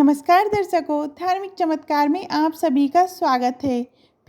नमस्कार दर्शकों, धार्मिक चमत्कार में आप सभी का स्वागत है।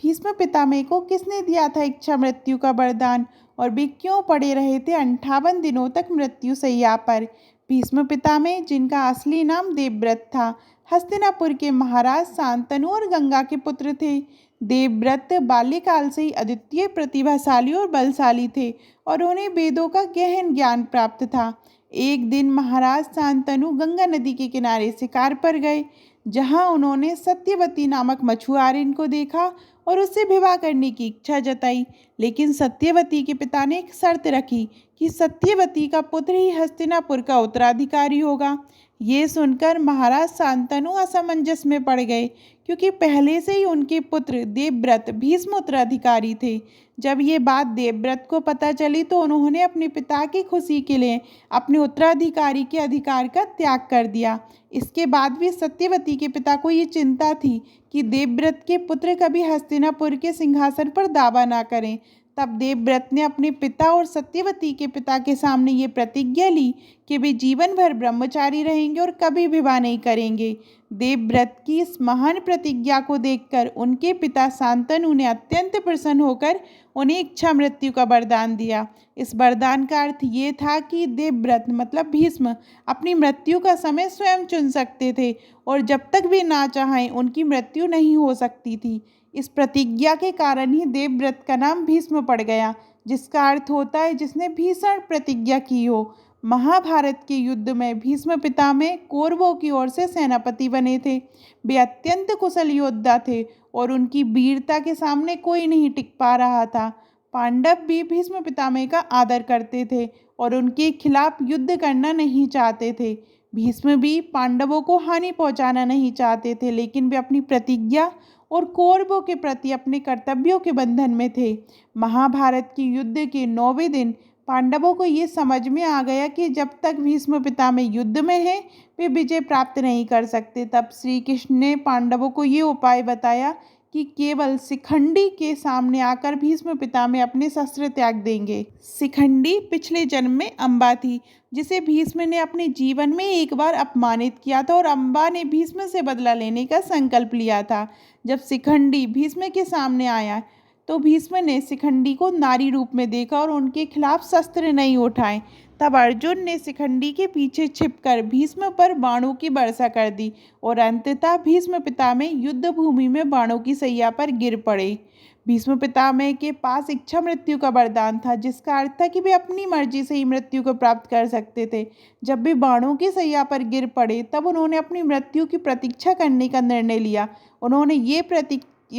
भीष्म पितामह को किसने दिया था इच्छा मृत्यु का वरदान और वे क्यों पड़े रहे थे 58 दिनों तक मृत्यु शैया पर। भीष्म पितामह, जिनका असली नाम देवव्रत था, हस्तिनापुर के महाराज शांतनु और गंगा के पुत्र थे। देवव्रत बाल्यकाल से ही अद्वितीय प्रतिभाशाली और बलशाली थे और उन्हें वेदों का गहन ज्ञान प्राप्त था। एक दिन महाराज शांतनु गंगा नदी के किनारे शिकार पर गए, जहां उन्होंने सत्यवती नामक मछुआरिन को देखा और उससे विवाह करने की इच्छा जताई। लेकिन सत्यवती के पिता ने एक शर्त रखी कि सत्यवती का पुत्र ही हस्तिनापुर का उत्तराधिकारी होगा। ये सुनकर महाराज शांतनु असमंजस में पड़ गए, क्योंकि पहले से ही उनके पुत्र देवव्रत भीष्म उत्तराधिकारी थे। जब ये बात देवव्रत को पता चली तो उन्होंने अपने पिता की खुशी के लिए अपने उत्तराधिकारी के अधिकार का त्याग कर दिया। इसके बाद भी सत्यवती के पिता को ये चिंता थी कि देवव्रत के पुत्र कभी हस्तिनापुर के सिंहासन पर दावा ना करें। तब देवव्रत ने अपने पिता और सत्यवती के पिता के सामने ये प्रतिज्ञा ली कि वे जीवन भर ब्रह्मचारी रहेंगे और कभी विवाह नहीं करेंगे। देवव्रत की इस महान प्रतिज्ञा को देखकर उनके पिता शांतनु ने अत्यंत प्रसन्न होकर उन्हें इच्छा मृत्यु का वरदान दिया। इस वरदान का अर्थ ये था कि देवव्रत मतलब भीष्म अपनी मृत्यु का समय स्वयं चुन सकते थे और जब तक वे ना चाहें उनकी मृत्यु नहीं हो सकती थी। इस प्रतिज्ञा के कारण ही देवव्रत का नाम भीष्म पड़ गया, जिसका अर्थ होता है जिसने भीषण प्रतिज्ञा की हो। महाभारत के युद्ध में भीष्म पितामह कौरवों की ओर से सेनापति बने थे। वे अत्यंत कुशल योद्धा थे और उनकी वीरता के सामने कोई नहीं टिक पा रहा था। पांडव भी भीष्म पितामह का आदर करते थे और उनके खिलाफ युद्ध करना नहीं चाहते थे। भीष्म भी पांडवों को हानि पहुंचाना नहीं चाहते थे, लेकिन वे अपनी प्रतिज्ञा और कौरवों के प्रति अपने कर्तव्यों के बंधन में थे। महाभारत के युद्ध के 9वें दिन पांडवों को ये समझ में आ गया कि जब तक भीष्म पितामह युद्ध में हैं, वे विजय प्राप्त नहीं कर सकते। तब श्री कृष्ण ने पांडवों को ये उपाय बताया कि केवल शिखंडी के सामने आकर भीष्म पितामह अपने शस्त्र त्याग देंगे। शिखंडी पिछले जन्म में अम्बा थी, जिसे भीष्म ने अपने जीवन में एक बार अपमानित किया था और अम्बा ने भीष्म से बदला लेने का संकल्प लिया था। जब शिखंडी भीष्म के सामने आया तो भीष्म ने शिखंडी को नारी रूप में देखा और उनके खिलाफ शस्त्र नहीं उठाए। तब अर्जुन ने शिखंडी के पीछे छिपकर भीष्म पर बाणों की वर्षा कर दी और अंततः भीष्म पितामह युद्ध भूमि में बाणों की सैया पर गिर पड़े। भीष्म पितामह के पास इच्छा मृत्यु का वरदान था, जिसका अर्थ था कि वे अपनी मर्जी से ही मृत्यु को प्राप्त कर सकते थे। जब वे बाणों की सैया पर गिर पड़े तब उन्होंने अपनी मृत्यु की प्रतीक्षा करने का निर्णय लिया। उन्होंने ये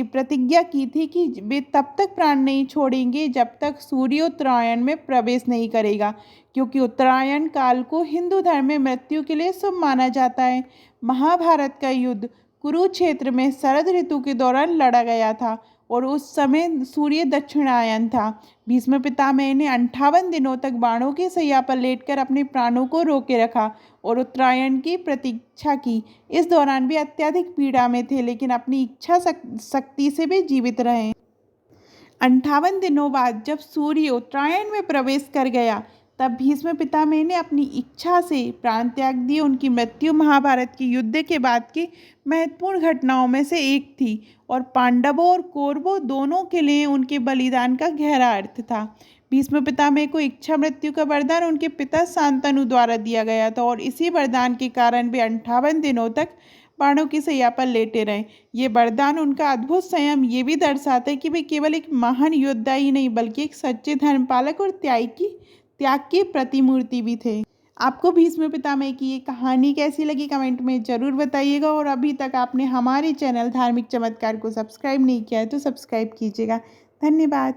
प्रतिज्ञा की थी कि वे तब तक प्राण नहीं छोड़ेंगे जब तक सूर्य उत्तरायण में प्रवेश नहीं करेगा, क्योंकि उत्तरायण काल को हिंदू धर्म में मृत्यु के लिए शुभ माना जाता है। महाभारत का युद्ध कुरुक्षेत्र में शरद ऋतु के दौरान लड़ा गया था और उस समय सूर्य दक्षिणायन था। भीष्म पितामह ने 58 दिनों तक बाणों की सैया पर लेटकर अपने प्राणों को रोके रखा और उत्तरायण की प्रतीक्षा की। इस दौरान भी अत्यधिक पीड़ा में थे, लेकिन अपनी इच्छा शक्ति से भी जीवित रहे। 58 दिनों बाद जब सूर्य उत्तरायण में प्रवेश कर गया तब भीष्म पितामह ने अपनी इच्छा से प्राण त्याग दिए। उनकी मृत्यु महाभारत के युद्ध के बाद की महत्वपूर्ण घटनाओं में से एक थी और पांडवों और कौरवों दोनों के लिए उनके बलिदान का गहरा अर्थ था। भीष्म पितामह को इच्छा मृत्यु का वरदान उनके पिता शांतनु द्वारा दिया गया था और इसी वरदान के कारण वे 58 दिनों तक बाणों की सैया पर लेटे रहे। ये वरदान उनका अद्भुत संयम ये भी दर्शाता है कि वे केवल एक महान योद्धा ही नहीं, बल्कि एक सच्चे धर्मपालक और त्याग की प्रतिमूर्ति भी थे। आपको भीष्म पितामह की ये कहानी कैसी लगी कमेंट में ज़रूर बताइएगा और अभी तक आपने हमारे चैनल धार्मिक चमत्कार को सब्सक्राइब नहीं किया है तो सब्सक्राइब कीजिएगा। धन्यवाद।